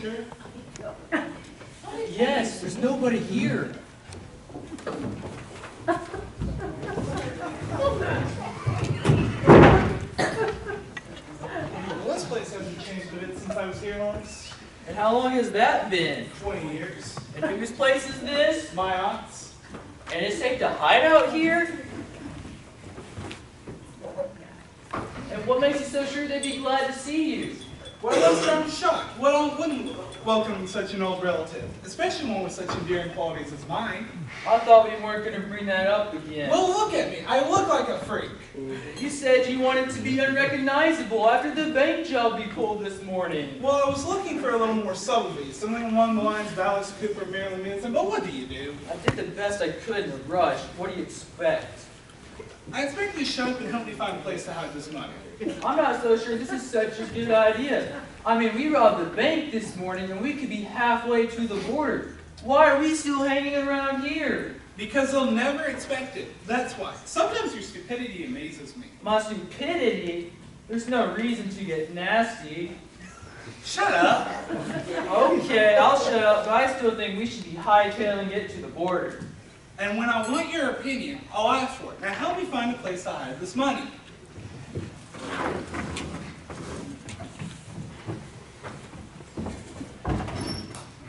sure? Yes, there's nobody here. Well, this place hasn't changed a bit since I was here last. And how long has that been? 20 years. And whose place is this? My aunt's. And it's safe to hide out here? And what makes you so sure they'd be glad to see you? Well, I'm shocked. What aunt wouldn't welcome such an old relative, especially one with such endearing qualities as mine? I thought we weren't going to bring that up again. Well, look at me. I look like a freak. You said you wanted to be unrecognizable after the bank job you pulled this morning. Well, I was looking for a little more subtlety, something along the lines of Alice Cooper, Marilyn Manson, but what do you do? I did the best I could in a rush. What do you expect? I expect you to show up and help me find a place to hide this money. I'm not so sure this is such a good idea. I mean, we robbed the bank this morning and we could be halfway to the border. Why are we still hanging around here? Because they'll never expect it. That's why. Sometimes your stupidity amazes me. My stupidity? There's no reason to get nasty. Shut up. Okay, I'll shut up, but I still think we should be hightailing it to the border. And when I want your opinion, I'll ask for it. Now help me find a place to hide this money.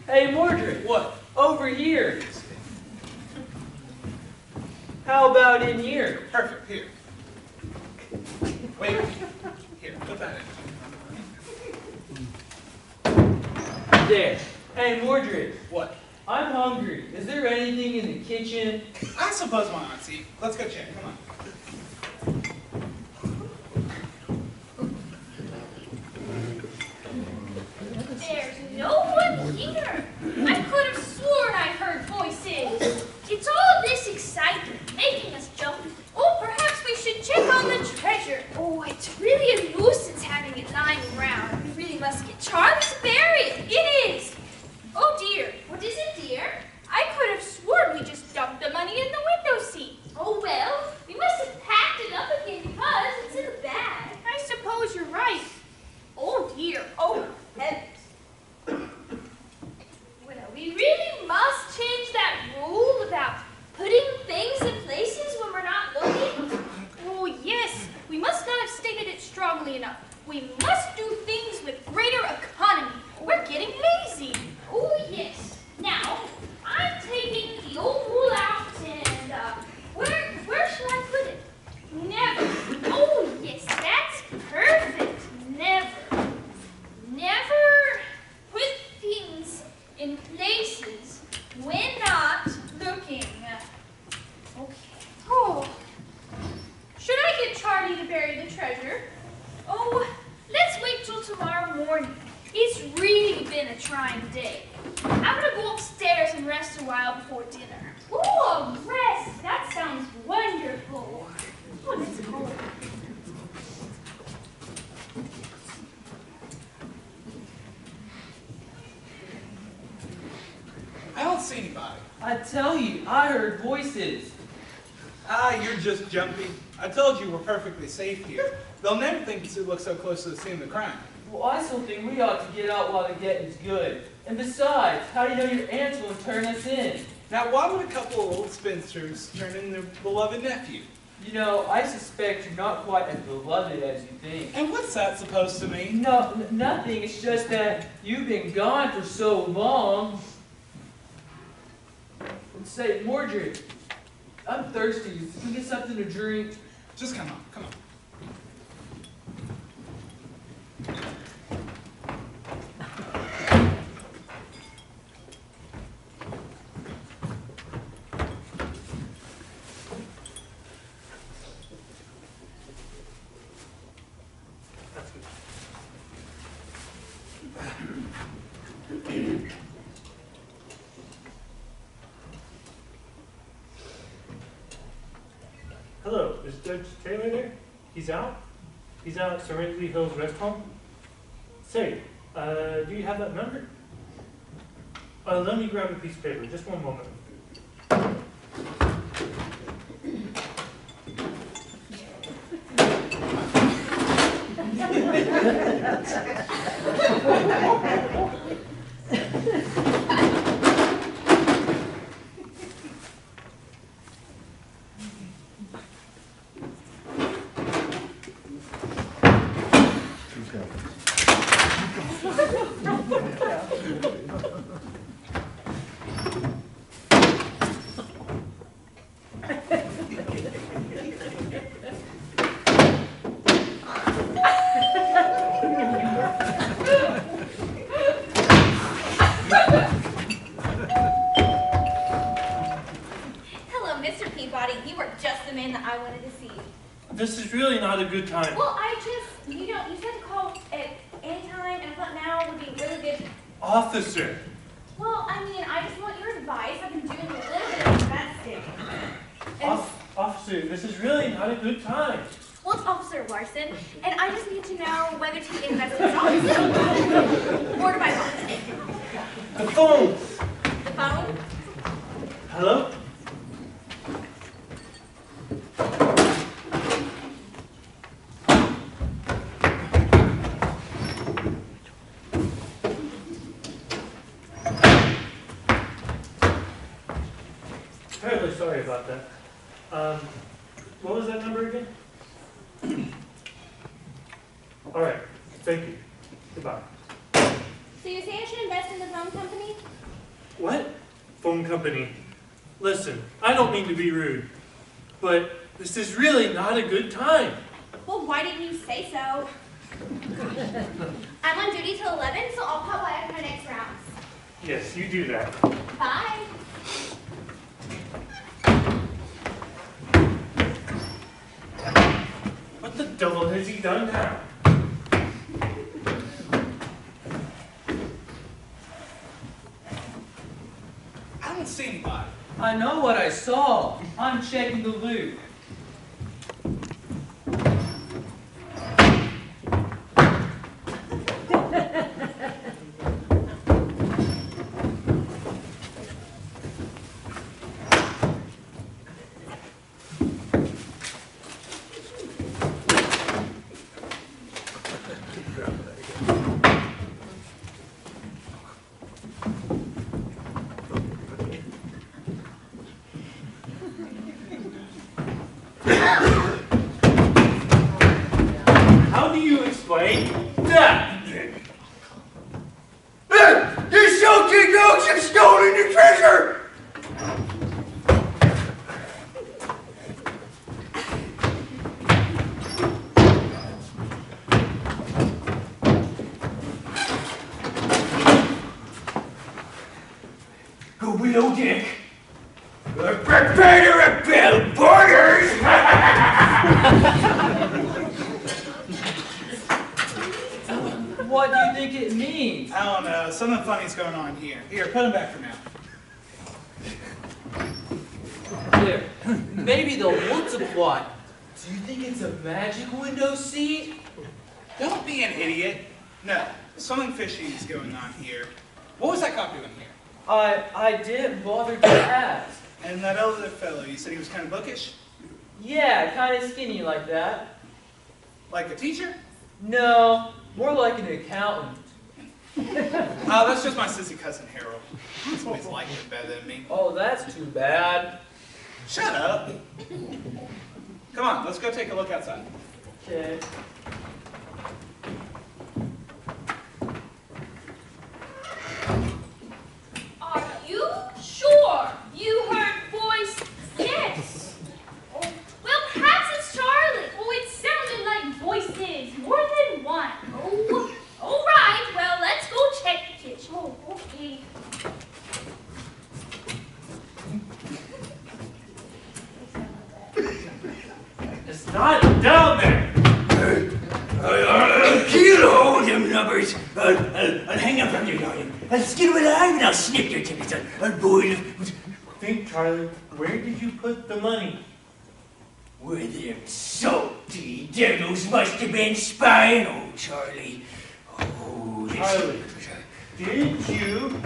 Hey, Mordred. What? Over here. How about in here? Perfect. Here. Wait. Here, put that in. There. Hey, Mordred. What? I'm hungry. Is there anything in the kitchen? I suppose my auntie. Let's go check. Come on. There's no one here. I could have sworn I heard voices. It's all this excitement making us jump. Oh, perhaps we should check on the treasure. Oh, it's really a nuisance having it lying around. We really must get Charlie to bury it. It is. Oh dear. What is it, dear? I could have sworn we just dumped the money in the window seat. Oh well, we must have packed it up again because it's in a bag. I suppose you're right. Oh dear. Oh heavens. Well, we really must change that rule about putting things in places when we're not looking. Oh yes, we must not have stated it strongly enough. We must do things with greater economy. We're getting lazy. Oh yes. Now, I'm taking the old rule out and, where should I put it? Never. Oh yes, that's perfect. Never. Never put things in places when not looking. Okay. Oh. Should I get Charlie to bury the treasure? Oh, let's wait till tomorrow morning. It's really been a trying day. I'm gonna go upstairs and rest a while before dinner. Ooh, a rest! That sounds wonderful. Oh, let's go. I don't see anybody. I tell you, I heard voices. Ah, you're just jumpy. I told you we're perfectly safe here. They'll never think you look so close to the scene of the crime. Well, I still think we ought to get out while the getting's good. And besides, how do you know your aunts will turn us in? Now, why would a couple of old spinsters turn in their beloved nephew? You know, I suspect you're not quite as beloved as you think. And what's that supposed to mean? No, nothing. It's just that you've been gone for so long. And say, Mordred, I'm thirsty. Can we get something to drink? Just come on, come on. Hello, is Judge Taylor there? He's out? He's out at Serenity Hills Rest Home? Say, do you have that number? Let me grab a piece of paper, just one moment. I wanted to see. This is really not a good time. Well, you said to call at any time, and I thought now would be really good. Officer. Well, I mean, I just want your advice. I've been doing a little bit of investing. Officer, this is really not a good time. Well, it's Officer Larson, and I just need to know whether to invest in stocks or to buy bonds. The phone. The phone? Hello? Terribly sorry about that. What was that number again? All right, thank you. Goodbye. So you're saying I should invest in the phone company? What? Phone company. Listen, I don't mean to be rude, but this is really not a good time. Well, why didn't you say so? I'm on duty till 11, so I'll pop by after my next rounds. Yes, you do that. Bye. What the devil has he done now? I don't see anybody. I know what I saw. I'm checking the loot. How do you explain that? You salty dogs have stolen the treasure! Go below deck. Prepare to rebel, boarders! What do you think it means? I don't know. Something funny's going on here. Here, put him back for now. There. Maybe the wood's a plot. Do you think it's a magic window seat? Don't be an idiot. No, something fishy is going on here. What was that cop doing here? I didn't bother to ask. And that other fellow, you said he was kind of bookish? Yeah, kind of skinny like that. Like a teacher? No, more like an accountant. Oh, that's just my sissy cousin Harold. He's always liked it better than me. Oh, that's too bad. Shut up. Come on, let's go take a look outside. Okay. Are you sure you heard voice? Yes. Oh, well, perhaps it's Charlie. Oh, it sounded like voices, more than one. Oh, all right. Well, let's go check the kitchen. Oh, okay. It's not down there. I'll kill them numbers. I'll hang up from you, darling. I'll skin them alive and I'll snip your tickets. I'll boil them. Think, Charlie, where did you put the money? Where them salty devils must have been spying on Charlie. Oh, this Charlie, did you?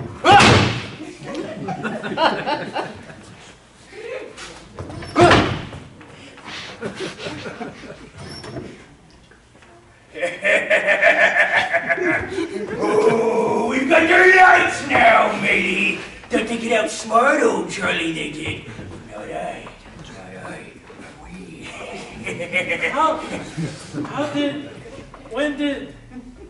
Oh, we've got their lights now, matey. Don't think it outsmart old Charlie, they did. Not I. Not I. We. When did,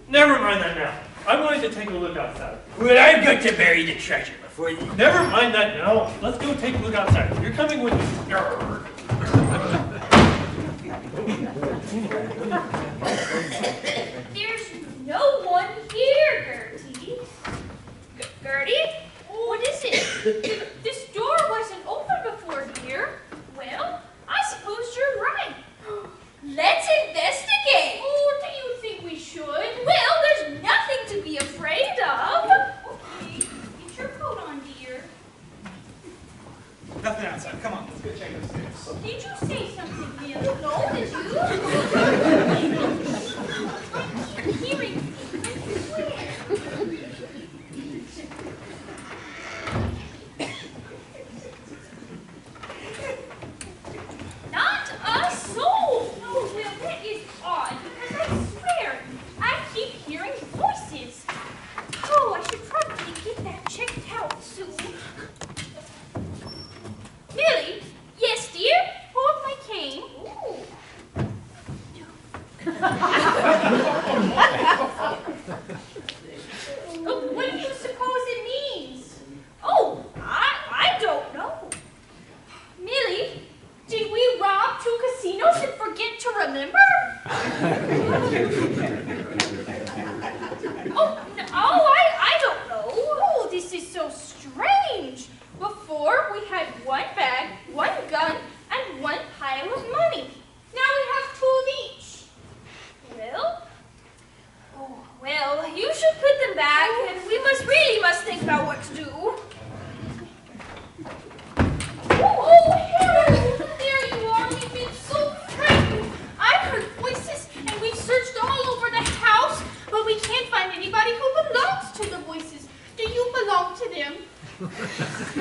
never mind that now. I wanted to take a look outside. Well, I've got to bury the treasure before you. Never mind that now. Let's go take a look outside. You're coming with me. Grr. There's no one here, Gertie. Gertie? What is it? This door wasn't open before here. Well, I suppose you're get that checked out soon. Millie? Yes, dear? Hold my cane. Ooh. Oh, what do you suppose it means? Oh, I don't know. Millie, did we rob 2 casinos and forget to remember? I don't know. Oh, this is so strange. Before, we had 1 bag, 1 gun, and 1 pile of money. Now we have 2 of each. Well, you should put them back, and we really must think about what to do. Oh, Harold, there you are. We've been so frightened. I've heard voices, and we've searched all over the house, but we can't find anybody who belongs to the voices. Do you belong to them?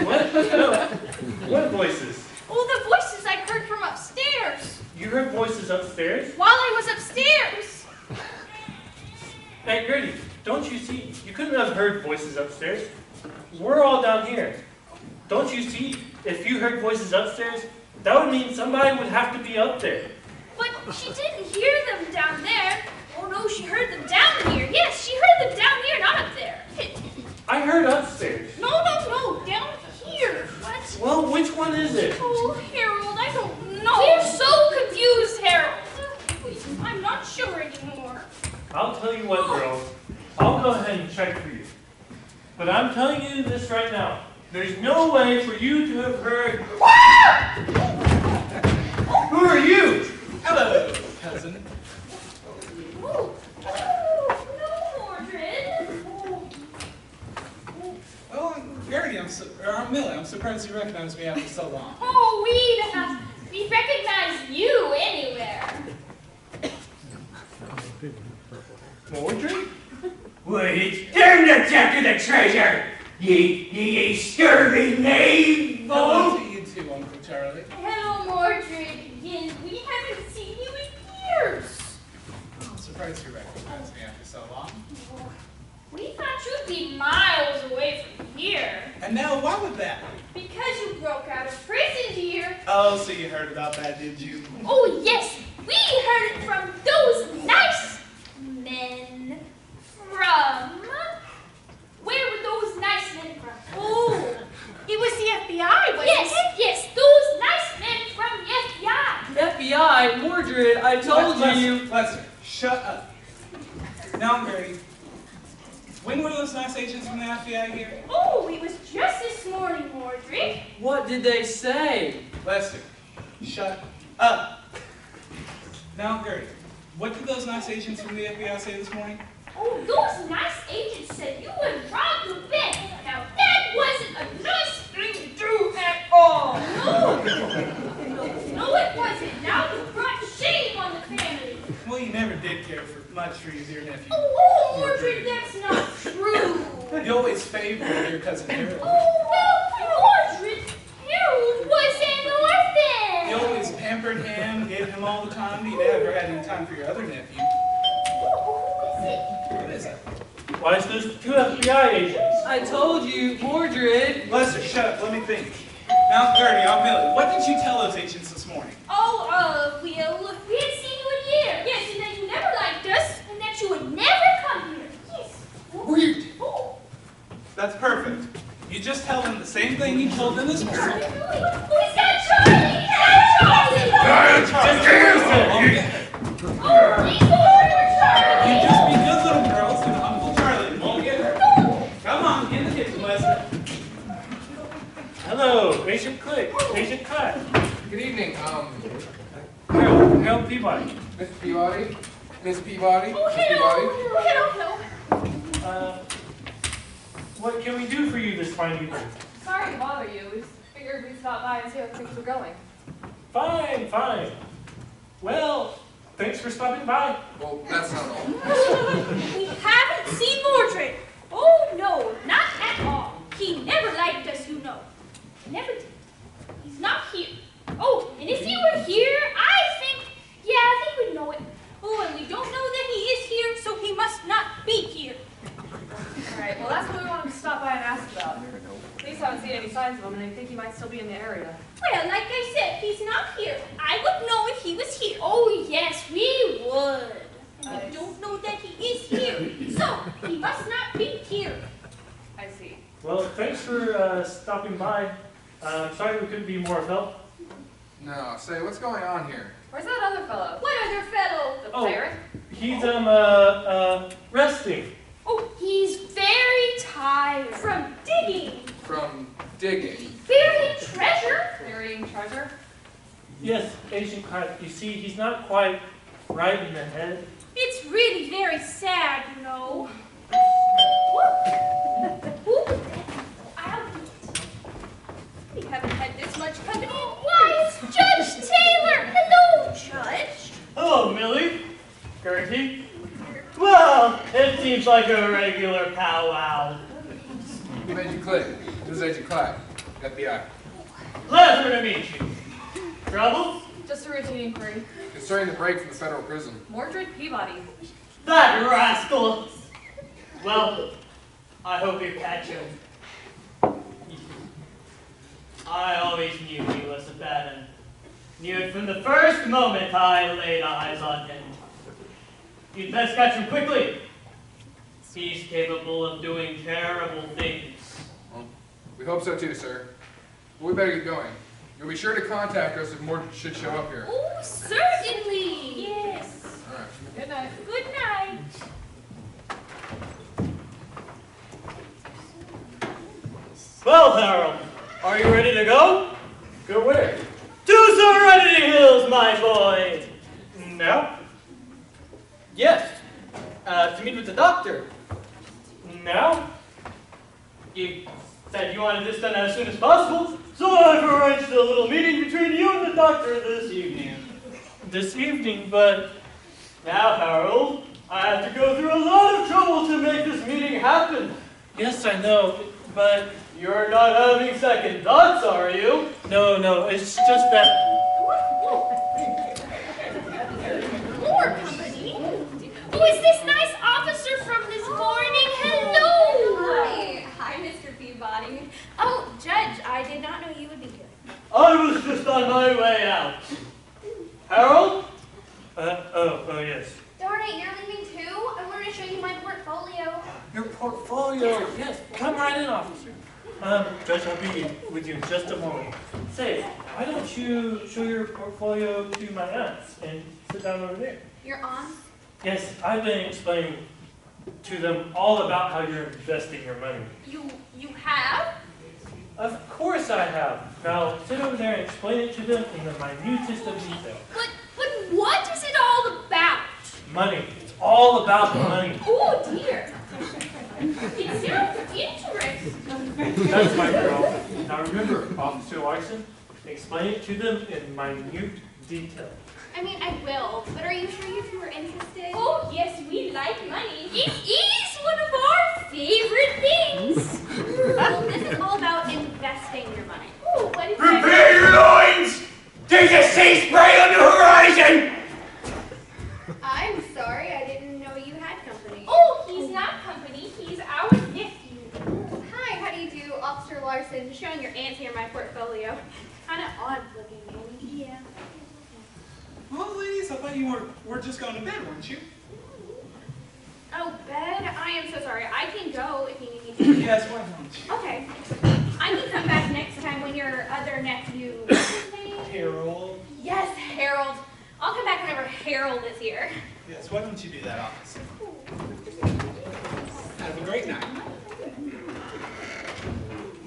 What? No. What voices? Oh, the voices I heard from upstairs. You heard voices upstairs? While I was upstairs. Hey, Gertie, don't you see? You couldn't have heard voices upstairs. We're all down here. Don't you see? If you heard voices upstairs, that would mean somebody would have to be up there. But she didn't hear them down there. Oh, no, she heard them down here. Yes, she heard them down here, not up there. I heard upstairs. No, down here. What? Well, which one is it? Oh, Harold, I don't know. We're so confused, Harold. I'm not sure anymore. I'll tell you what, girls. I'll go ahead and check for you. But I'm telling you this right now. There's no way for you to have heard... Who are you? Hello, cousin. Oh, no, Mordred. Oh, Gertie, Millie, I'm surprised you recognized me after so long. Oh, we recognize you anywhere. Mordred? Well, it's time to capture the treasure! Ye scurvy knave! Hello to you too, Uncle Charlie. Hello, Mordred. Yes, we haven't seen you in years. I'm surprised you recognized me after so long. We thought you'd be miles away from here. And now, why would that? Because you broke out of prison, dear. Oh, so you heard about that, did you? Oh, yes. We heard it from those nice men from... Where were those nice men from? Oh, it was the FBI, wasn't it? Yes, those nice men from the FBI. FBI, Mordred, I told you. Lester, shut up. Now, Gertie, when were those nice agents from the FBI here? Oh, it was just this morning, Mordred. What did they say? Lester, shut up. Now, Gertie, what did those nice agents from the FBI say this morning? Oh, those nice agents said you would rob the bank. Now, that wasn't a nice thing to do at all. No, it wasn't. Now you brought shame on the family. Well, you never did care much for your dear nephew. Oh, Mordred, that's not true. You always favored your cousin Harold. Oh, Mordred, Harold was an orphan. You always pampered him, gave him all the time. You never had any time for your other nephew. What is it? Why, it's those 2 FBI agents. I told you, Mordred. Lester, shut up. Let me think. Now, Gertie, I'm Millie. What did you tell those agents this morning? Oh, we had seen you in here. Yes, and that you never liked us, and that you would never come here. Yes. Weird. Oh. That's perfect. You just tell them the same thing you told them this morning. Oh, he's got Charlie! He's got Charlie! Oh, he's over Charlie! You just be good little girls, and Uncle Charlie won't get hurt. Come on, get in the kitchen, Lester. Hello, patient click, patient cut. Good evening, Harold Peabody. Mr. Peabody, Miss Peabody, Oh, Miss hello! Peabody. Hello. What can we do for you this fine evening? Sorry to bother you. We just figured we'd stop by and see how things were going. Fine. Well, thanks for stopping by. Well, that's not all. We haven't seen Mordred. Oh, no, not at all. He never liked us, you know. Never did. He's not here. Oh, and if he were here, I think we'd know it. Oh, and we don't know that he is here, so he must not be here. All right, well, that's what we wanted to stop by and haven't seen any signs of him, and I think he might still be in the area. Well, like I said, he's not here. I would know if he was here. Oh, yes, we would. And we don't know that he is here, so he must not be here. I see. Well, thanks for stopping by. Sorry we couldn't be more of help. No, say, what's going on here? Where's that other fellow? What other fellow? The Oh. pirate? He's resting. Oh, he's very tired. From digging. From digging. Burying treasure. Burying treasure? Yes, Agent Clark. You see, he's not quite right in the head. It's really very sad, you know. We haven't had this much company. Why, it's Judge Taylor. Hello, Judge. Hello, Millie. Gertie. Well, it seems like a regular powwow. Who made you click? This is Agent Clark, FBI. Pleasure to meet you. Trouble? Just a routine inquiry. Concerning the break from the federal prison. Mordred Peabody. That rascal. Well, I hope you catch him. I always knew he was a bad one. Knew it from the first moment I laid eyes on him. You'd best catch him quickly. He's capable of doing terrible things. Well, we hope so too, sir. But we better get going. You'll be sure to contact us if more should show up here. Oh, certainly. Yes. All right. Good night. Good night. Well, Harold, are you ready to go? Go where? To Serenity Hills, my boy! Now? Yes, to meet with the doctor. Now? You said you wanted this done as soon as possible, so I've arranged a little meeting between you and the doctor this evening. This evening, but... Now, Harold, I have to go through a lot of trouble to make this meeting happen. Yes, I know, but... You're not having second thoughts, are you? No, it's just that... More company? Who is this nice officer from this morning? Hello. Hi, Mr. Peabody. Oh, Judge, I did not know you would be here. I was just on my way out. Harold? Oh, yes. Darn it, you're leaving too? I wanted to show you my portfolio. Your portfolio. Yes, come right in, officer. Judge, I'll be with you in just a moment. Say, why don't you show your portfolio to my aunts and sit down over there? Your aunt? Yes, I've been explaining to them all about how you're investing your money. You have? Of course I have. Now, sit over there and explain it to them in the minutest of detail. But what is it all about? Money. It's all about money. Oh dear. It sounds interesting. That's my girl. Now remember, Officer Larson, explain it to them in minute detail. I mean, I will, but are you sure you two are interested? Oh yes, we like money. It is one of our favorite things. Well, this is all about investing your money. Oh, what is Prepare that? your loins! There's a sea spray on the horizon! I'm sorry, I didn't know you had company. Oh, he's not company. He's our nephew. Hi, how do you do, Officer Larson? Just showing your aunt here my portfolio. Kind of odd looking, maybe. Yeah. Well, ladies, I thought you were just going to bed, weren't you? Oh, bed? I am so sorry. I can go if you need me to. Yes, why don't you? Okay. I can come back next time when your other nephew... What's his name? Harold. Yes, Harold. I'll come back whenever Harold is here. Yes, why don't you do that, officer? Have a great night.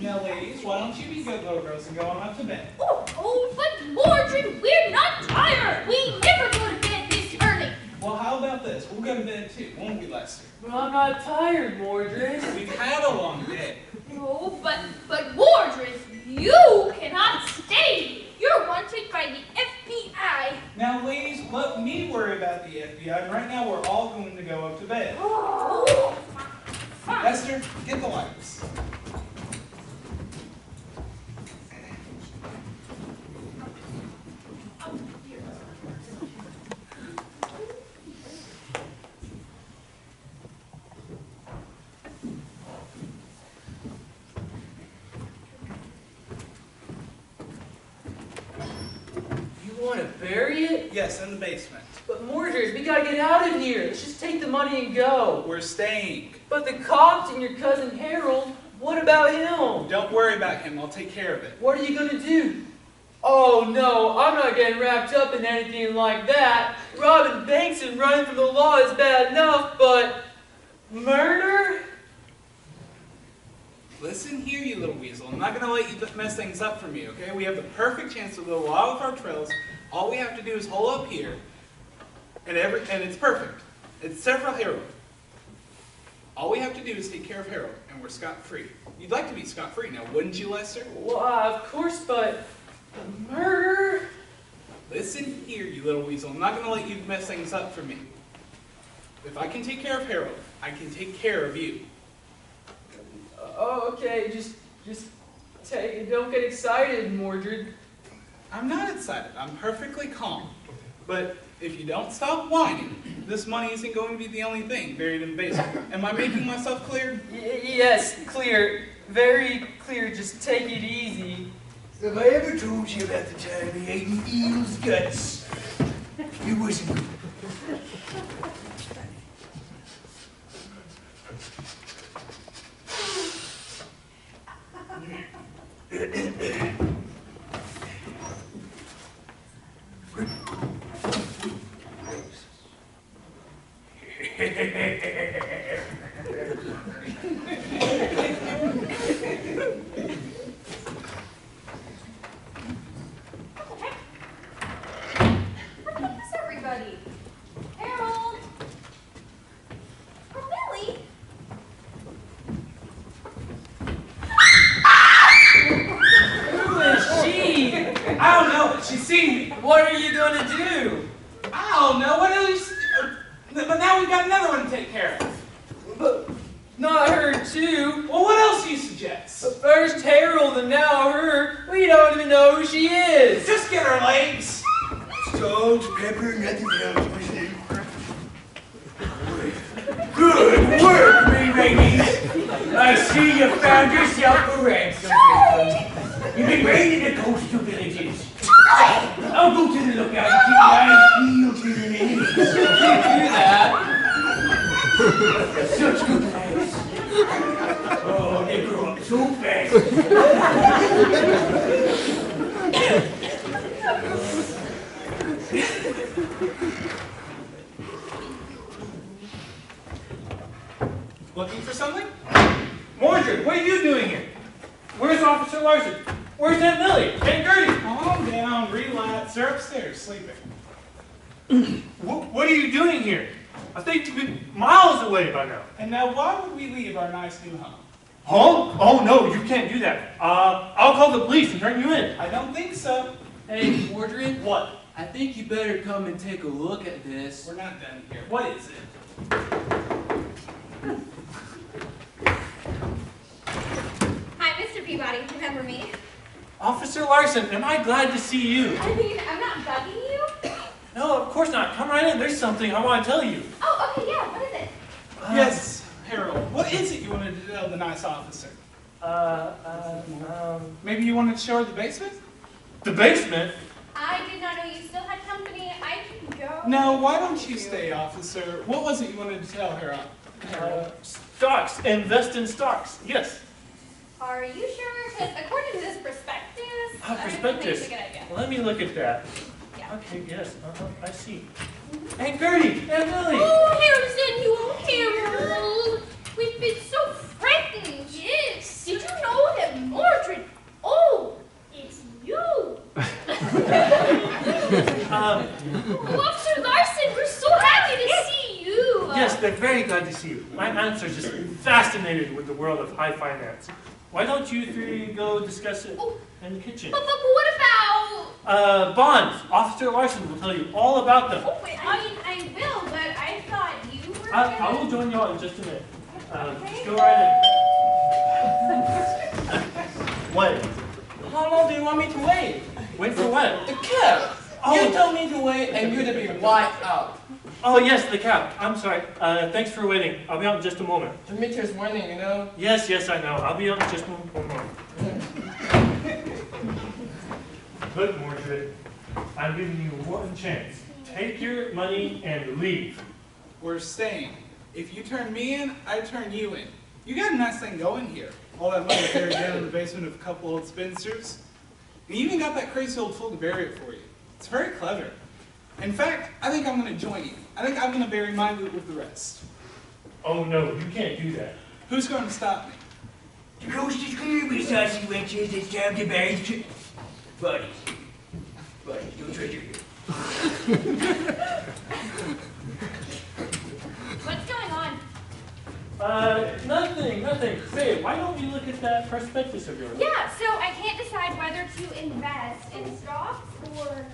Now, ladies, why don't you be good little girls and go on up to bed? Oh, but Mordred, we're not tired. We never go to bed this early. Well, how about this? We'll go to bed too, won't we, Lester? But I'm not tired, Mordred. We've had a long day. No, but Mordred, you cannot stay. You're wanted by the FBI. Now, ladies, let me worry about the FBI. Right now, we're all going to go up to bed. Oh, fine. Lester, get the lights. bury it? Yes, in the basement. But Mordred, we gotta get out of here. Let's just take the money and go. We're staying. But the cops and your cousin Harold, what about him? Don't worry about him. I'll take care of it. What are you gonna do? Oh no, I'm not getting wrapped up in anything like that. Robbing banks and running from the law is bad enough, but murder? Listen here, you little weasel. I'm not going to let you mess things up for me, okay? We have the perfect chance to go all of our trails. All we have to do is hole up here, and it's perfect. It's several Harold. All we have to do is take care of Harold, and we're scot-free. You'd like to be scot-free now, wouldn't you, Lester? Well, of course, but murder? Listen here, you little weasel. I'm not going to let you mess things up for me. If I can take care of Harold, I can take care of you. Oh, okay, just take it. Don't get excited, Mordred. I'm not excited. I'm perfectly calm. But if you don't stop whining, this money isn't going to be the only thing buried in the basement. Am I making myself clear? Yes, clear. Very clear. Just take it easy. Have I ever told you about the time he ate an eel's guts? It wasn't good. Everybody. Harold. Oh, Billy. Who is she? I don't know. She's seen me. What are you gonna do? I don't know. What else? But now we've got another one to take care of. But not her too. Well, what else do you suggest? But first Harold and now her. We don't even know who she is. Just get her legs. Salt, pepper, nothing else, was there? Good work, me ladies. I see you found yourself a ransom victim. You've been raiding the coastal villages. I'll go to the lookout and keep my eyes peeled for your enemies. You do that. Such good lads. Oh, they grow up so fast. Looking for something? Mordred, what are you doing here? Where's Officer Larson? Where's Aunt Millie? And Gertie? Calm down, relax. They're upstairs sleeping. What are you doing here? I think you've been miles away by now. And now, why would we leave our nice new home? Home? Oh no, you can't do that. I'll call the police and turn you in. I don't think so. Hey, Mordred. What? I think you better come and take a look at this. We're not done here. What is it? Hi, Mr. Peabody. Remember me? Officer Larson, am I glad to see you? I mean, I'm not bugging you. No, of course not. Come right in. There's something I want to tell you. Oh, okay, yeah. What is it? Yes, Harold. What is it you wanted to tell the nice officer? Maybe you wanted to show her the basement? The basement? I did not know you still had company. I can go. No, why don't you stay, officer? What was it you wanted to tell her? Stocks. Invest in stocks. Yes. Are you sure? Because according to this prospectus, I don't think Prospectus. it's a good idea. Let me look at that. Yeah. Okay, yes. I see. Aunt Gertie! Aunt Millie! Oh, Harrison, you old Harold. We've been so frightened. Yes. Did you know that Mordred? Oh, it's you. Oh, Officer Larson, we're so happy to see you. Yes, they're very glad to see you. My aunts are just fascinated with the world of high finance. Why don't you three go discuss it in the kitchen? But what about? Bonds. Officer Larson will tell you all about them. Oh, wait, I mean, I will, but I thought you were I will join you all in just a minute. Just go right in. Wait. How long do you want me to wait? Wait for what? The cab. You told me to wait and you're to be right out. Oh, yes, the cab. I'm sorry. Thanks for waiting. I'll be out in just a moment. Demetrius warning, you know. Yes, I know. I'll be out in just one moment. Good, Mordred. I'm giving you one chance. Take your money and leave. We're staying. If you turn me in, I turn you in. You got a nice thing going here. All that money buried down in the basement of a couple old spinsters. And you even got that crazy old fool to bury it for you. It's very clever. In fact, I think I'm going to join you. I think I'm going to bury my loot with the rest. Oh no, you can't do that. Who's going to stop me? The coast is clear, Miss Saucy Wenches. It's time to bury the buddies. Buddies, no treasure here. What's going on? Nothing. Say, why don't you look at that prospectus of yours? Yeah, so I can't decide whether to invest in stocks or...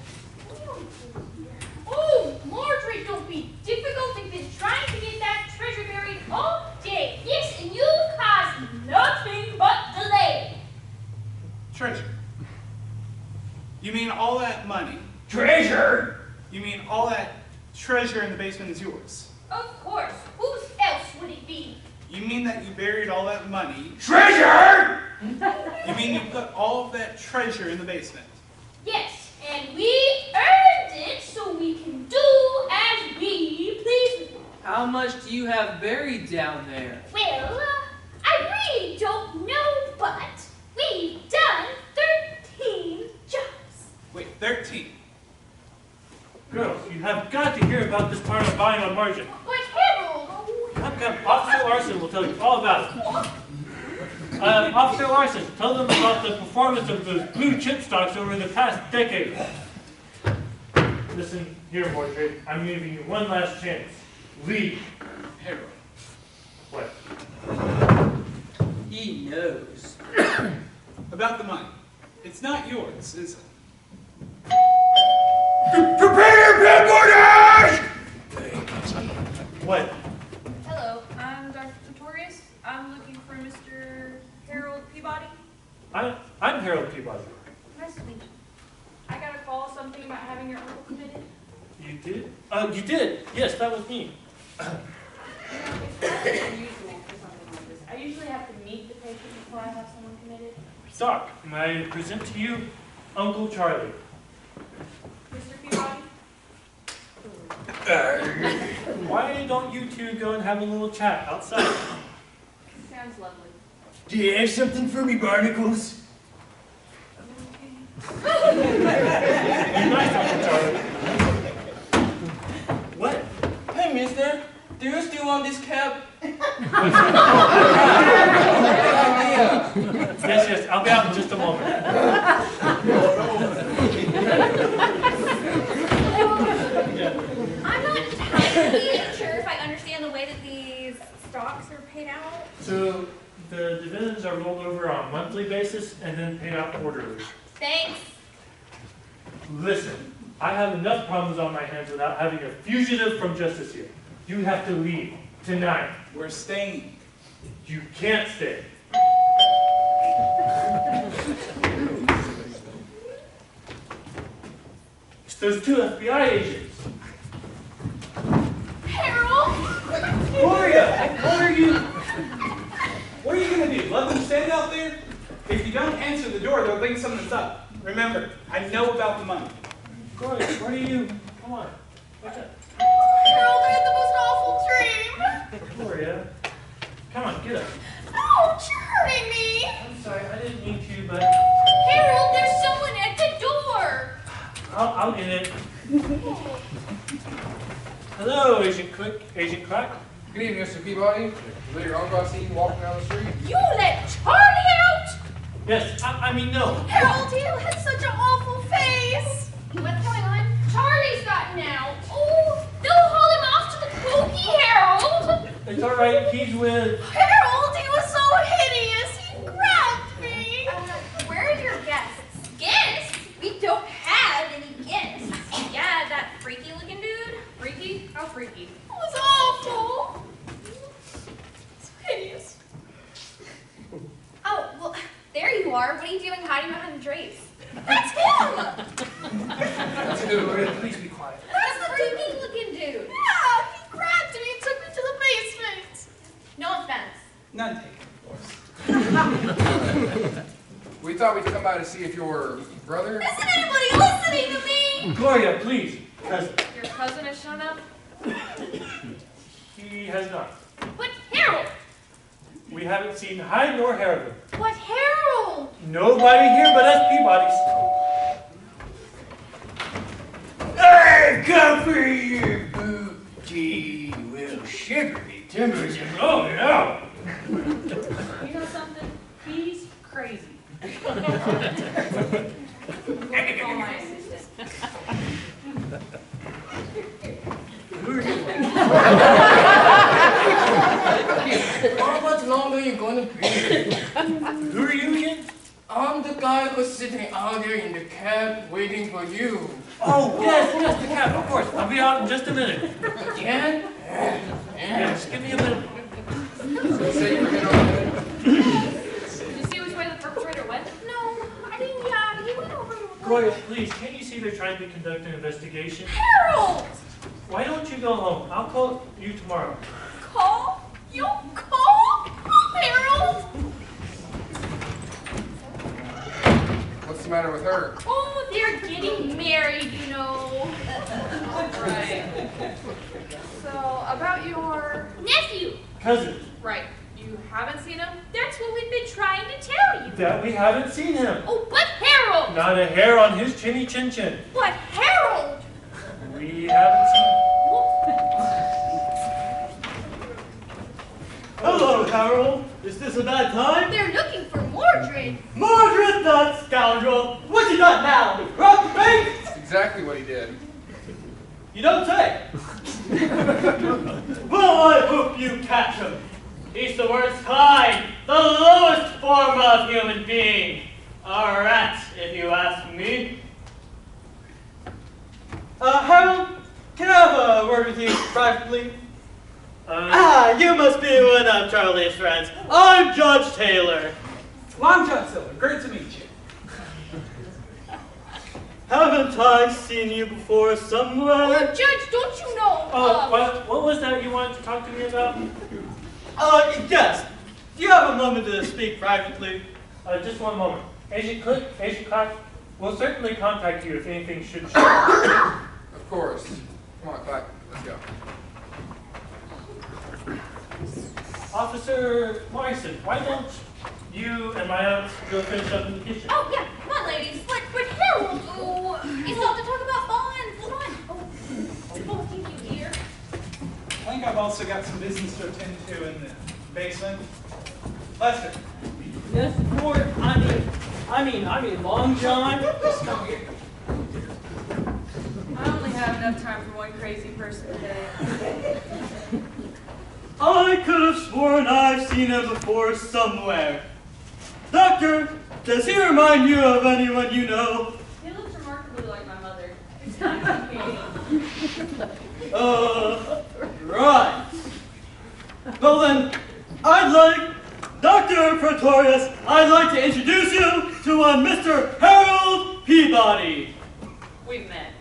Oh, Marjorie, don't be difficult. I've been trying to get that treasure buried all day. Yes, and you caused nothing but delay. Treasure. You mean all that money? Treasure? You mean all that treasure in the basement is yours? Of course. Whose else would it be? You mean that you buried all that money? Treasure? You mean you put all of that treasure in the basement? Yes, and we earned it so we can do as we please. How much do you have buried down there? Well, I really don't know, but we've done 13 jobs. Wait, 13. Girls, you have got to hear about this part of buying on margin. But Harold, I've got Officer Larson will tell you all about it. Officer Larson, tell them about the performance of those blue chip stocks over the past decade. Listen here, Mordred. I'm giving you one last chance. Leave. Harold. What? He knows. About the money. It's not yours, is it? Prepare, Borders! What? Hello, I'm Dr. Pretorius. I'm looking for Mr. Harold Peabody. I'm Harold Peabody. Nice to meet you. I got a call, something about having your uncle committed. You did? You did? Yes, that was me. You know, it's kind of unusual for something like this. I usually have to meet the patient before I have someone committed. Doc, may I present to you Uncle Charlie? Mr. Peabody? Why don't you two go and have a little chat outside? Sounds lovely. Do you have something for me, barnacles? You're nice, Uncle Charlie. What? Hey, mister, do you still want this cap? Yes, I'll be out in just a moment. I'm not entirely sure if I understand the way that these stocks are paid out. So, the dividends are rolled over on a monthly basis and then paid out quarterly. Thanks. Listen, I have enough problems on my hands without having a fugitive from justice here. You have to leave tonight. We're staying. You can't stay. It's those two FBI agents. Harold! Gloria, what are you going to do? Let them stand out there? If you don't answer the door, they'll think something's up. Remember, I know about the money. Gloria, what are you? Come on. What's up? Harold, I had the most awful dream. Gloria, come on, get up. Ouch, you're hurting me. I'm sorry, I didn't mean to, but Harold, there's someone at the door. I'll get it. Hello, Agent Clack. Good evening, Mr. Peabody. Was that your uncle I seen walking down the street? You let Charlie out? Yes, I mean no. Harold, you had such an awful face. What's going on? Charlie's gotten out. Oh, they'll haul him off to the pokey, Harold. It's all right. He's with. Harold, he was so hideous. He grabbed me. Where are your guests? Guests? We don't have any guests. Yeah, that freaky looking dude. Freaky? How freaky? It was awful. So hideous. Oh, well, there you are. What are you doing hiding behind the drapes? That's him! Please be quiet. That's the freaky looking dude. Yeah, he grabbed me and took me to the basement. No offense. None taken, of course. We thought we'd come by to see if your brother... Isn't anybody listening to me? Gloria, please. Cousin. Your cousin has shown up? He has not. But Harold! We haven't seen hide nor hair of him. But Harold! Nobody here but us Peabodys. Hey, come for your booty, will shiver me timbers and blow it out. You know something? He's crazy. Call my assistant. How much longer are you gonna be? Who are you again? I'm the guy who's sitting out there in the cab waiting for you. Oh, yes, the cab, of course. I'll be out in just a minute. Again? Yes, give me a minute. Say you were getting on the bed. Did you see which way the perpetrator went? No, I mean, he went over to Gloria, please, can't you see they're trying to conduct an investigation? Harold! Why don't you go home? I'll call you tomorrow. Call? You call? Harold? What's the matter with her? Oh, they're getting married, you know. Right. So, about your... Nephew! Cousin, Right. You haven't seen him? That's what we've been trying to tell you. that we haven't seen him. Oh, but Harold! Not a hair on his chinny chin chin. But Harold! We haven't seen him. Hello, Harold. Is this a bad time? They're looking for Mordred. Mordred, that scoundrel! What's he done now? Robbed the bank? That's exactly what he did. You don't say. Well, I hope you catch him. He's the worst kind, the lowest form of human being. A rat, if you ask me. Harold, can I have a word with you privately? You must be one of Charlie's friends. I'm Judge Taylor. Well, I'm Judge Taylor. Great to meet you. Haven't I seen you before somewhere? Judge, don't you know? What was that you wanted to talk to me about? Yes. Do you have a moment to speak privately? Just one moment. Agent Clark, we'll certainly contact you if anything should show up. Of course. Come on, Clark. Let's go. Officer Morrison, why don't you and my aunt go finish up in the kitchen? Oh, yeah. Come on, ladies. But Harold, you still have to talk about bonds. Come on. Oh, thank you, dear. I think I've also got some business to attend to in the basement. Lester. Yes, Lord. I mean, Long John. Just come here. I only have enough time for one crazy person today. I could have sworn I've seen him before somewhere. Doctor, does he remind you of anyone you know? He looks remarkably like my mother. It's not Katie. Right. Well then, Dr. Pretorius, I'd like to introduce you to one Mr. Harold Peabody. We've met.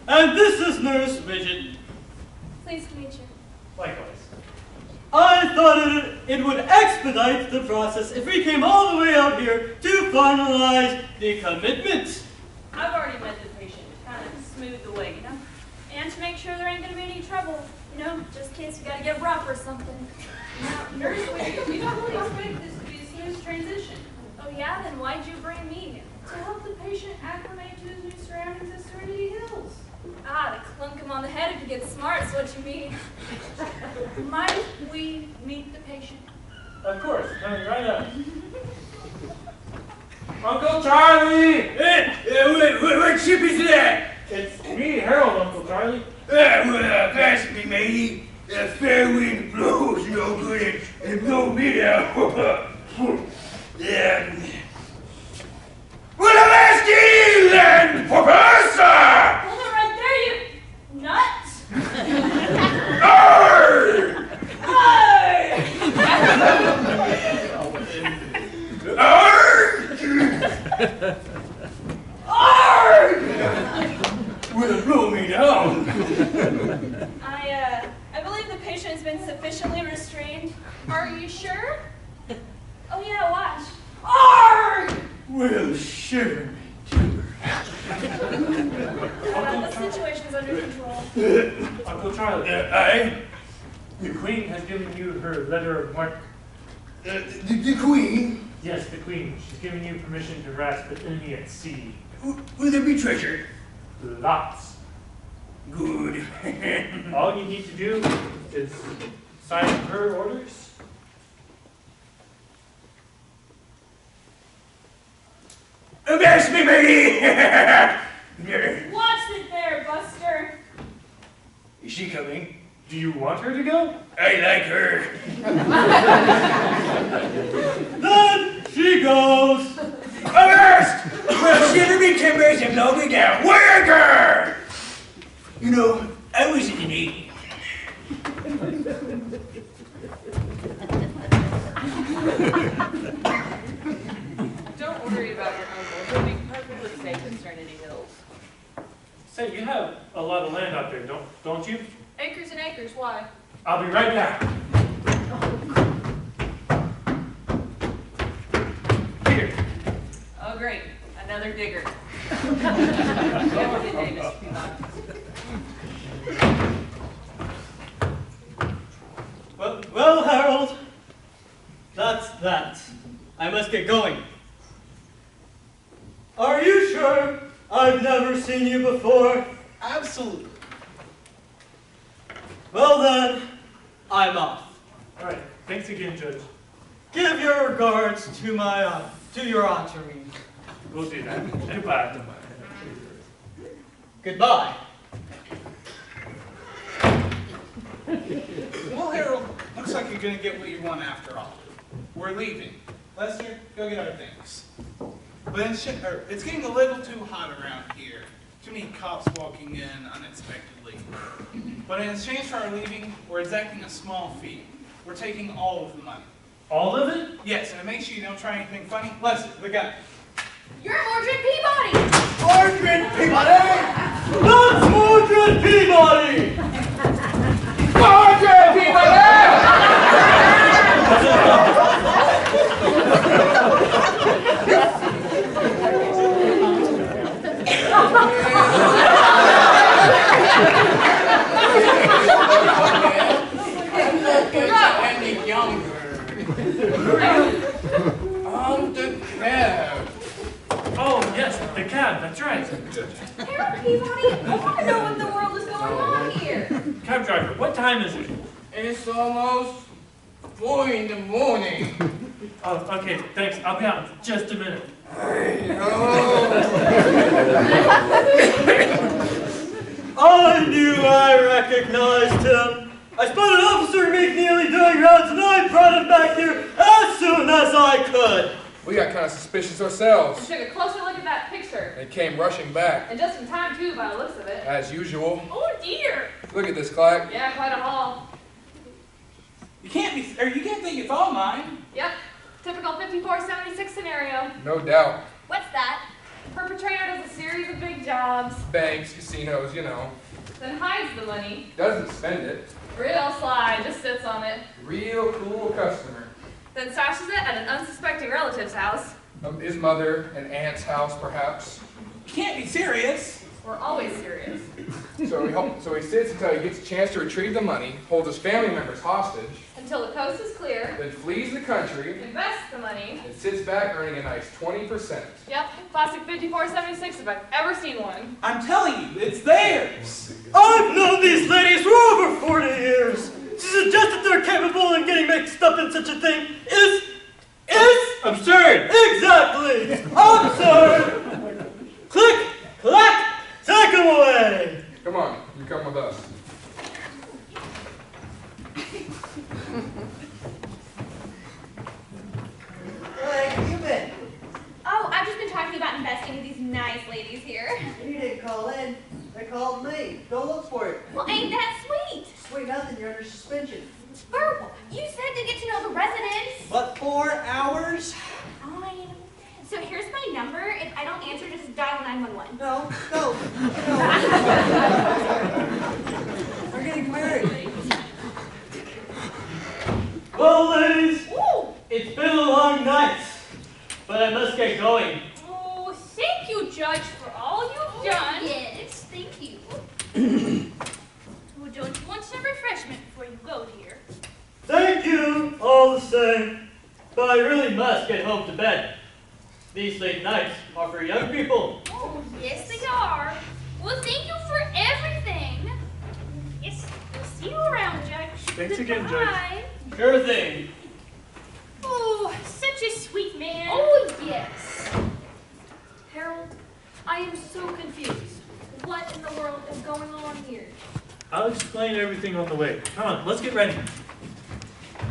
And this is Nurse Midget. Pleased to meet you. Likewise. I thought it would expedite the process if we came all the way out here to finalize the commitment. I've already met the patient. Kind of smoothed the way, you know? And to make sure there ain't gonna be any trouble. You know, just in case we gotta get rough or something. Now, nurse, we don't really expect this to be a smooth transition. Oh yeah? Then why'd you bring me? To help the patient acclimate to his new surroundings at Serenity Hills. Ah, to clunk him on the head if you get smart is what you mean. Might we meet the patient? Of course, coming right up. Uncle Charlie! What ship is that? It's me, Harold, Uncle Charlie. Well, pass me, matey. The fair wind blows no good and blow me down. Yeah. Well, I'm asking you then, Professor! Hold it right there, you nuts! Arr! Will blow me down. I believe the patient's been sufficiently restrained. Are you sure? Oh yeah, watch. Arg! Well, shiver me timbers. The situation's under control. Uncle Charlie, Aye? the Queen has given you her letter of marque. The Queen? Yes, the Queen. She's given you permission to harass the enemy at sea. Will there be treasure? Lots. Good. All you need to do is sign her orders. Avast me, matey! Watch it there, Buster. Is she coming? Do you want her to go? I like her. Then she goes. Avast! Well, shiver me timbers and blow me down. Worker! You know, I was in the Navy. Don't worry about your uncle. He'll be perfectly safe in Serenity Hills. Say, you have a lot of land out there, don't you? Acres and acres, why? I'll be right back. Here. Oh, great. Another digger. Have a good day, Mr. Peabody. Well, Harold, that's that. I must get going. Are you sure I've never seen you before? Absolutely. Well then, I'm off. All right. Thanks again, Judge. Give your regards to my to your aunt, I mean. We'll do that. Goodbye. Goodbye. Well, Harold, looks like you're going to get what you want after all. We're leaving. Lester, go get our things. But it's getting a little too hot around here. Too many cops walking in unexpectedly. But in exchange for our leaving, we're exacting a small fee. We're taking all of the money. All of it? Yes, and to make sure you don't try anything funny, Lester, the guy. You're Mordred Peabody! Mordred Peabody! That's Mordred Peabody! Mordred Peabody! Any younger. I'm the cab. Oh, yes, the cab. That's right. Harold Peabody, I want to know what the world is going on here. Cab driver, what time is it? It's almost 4 in the morning. Oh, okay. Thanks. I'll be out in just a minute. I knew I recognized him. I spotted Officer McNeely doing rounds and I brought him back here as soon as I could. We got kind of suspicious I ourselves. took a closer look at that picture. They came rushing back, And just in time, too, by the looks of it. as usual. Oh dear! Look at this, Clyde. Yeah, quite a haul. You can't think it's all mine. Yep. Typical 5476 scenario. No doubt. What's that? Perpetrator does a series of big jobs, Banks, casinos, you know. then hides the money. Doesn't spend it. Real sly, just sits on it. Real cool customer. Then stashes it at an unsuspecting relative's house. His mother and aunt's house, perhaps. You can't be serious. We're always serious. So he sits until he gets a chance to retrieve the money, holds his family members hostage, Until the coast is clear, then flees the country, invests the money. and sits back earning a nice 20%. Yep, classic 5476 if I've ever seen one. I'm telling you, it's theirs. I've known these ladies for over 40 years. To suggest that they're capable of getting mixed up in such a thing is absurd. Exactly. Absurd. Click, clack, take them away. Come on, you come with us. Where have you been? Oh, I've just been talking about investing with these nice ladies here. You didn't call in. They called me. Go look for it. Well, ain't that sweet? Sweet nothing, you're under suspension. Burp, you said to get to know the residents. But 4 hours? Fine. So here's my number. If I don't answer, just dial 911. No, no, no. We're getting married. Well, ladies, Ooh. it's been a long night, but I must get going. thank you, Judge, for all you've done. Yes, thank you. Well, don't you want some refreshment before you go, dear? Thank you, all the same. But I really must get home to bed. These late nights are for young people. Oh, yes, they are. Well, thank you for everything. Yes, we'll see you around, Judge. Thanks again, Judge. Goodbye. Sure thing. Oh, such a sweet man. Oh, yes. Harold, I am so confused. What in the world is going on here? I'll explain everything on the way. Come on, let's get ready.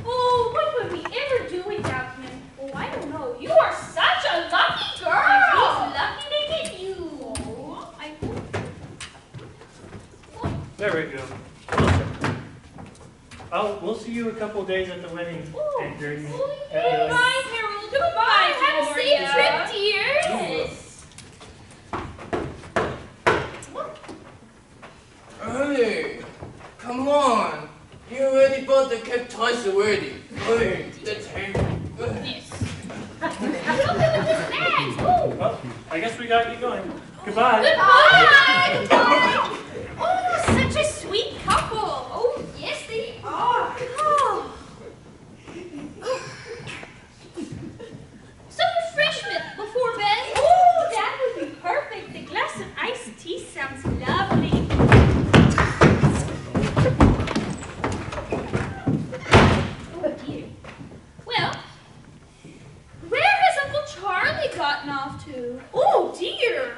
Oh, what would we ever do without him? Oh, I don't know. You are such a lucky girl. He's lucky to get you. Oh, I hope. There we go. We'll see you a couple days at the wedding. And during, Goodbye, Harold. Goodbye. Have a safe trip, dear. Yes. Hey, come on. You're ready for the cake twice already. Hey, the table. Yes. Look at this bag. Oh. Well, I guess we got you going. Goodbye. Goodbye. Goodbye. Oh, such a sweet couple. Oh, yes, they are. Oh. Some refreshment before bed. Oh, that would be perfect. The glass of iced tea sounds lovely. Oh, dear. Well, where has Uncle Charlie gotten off to? Oh, dear.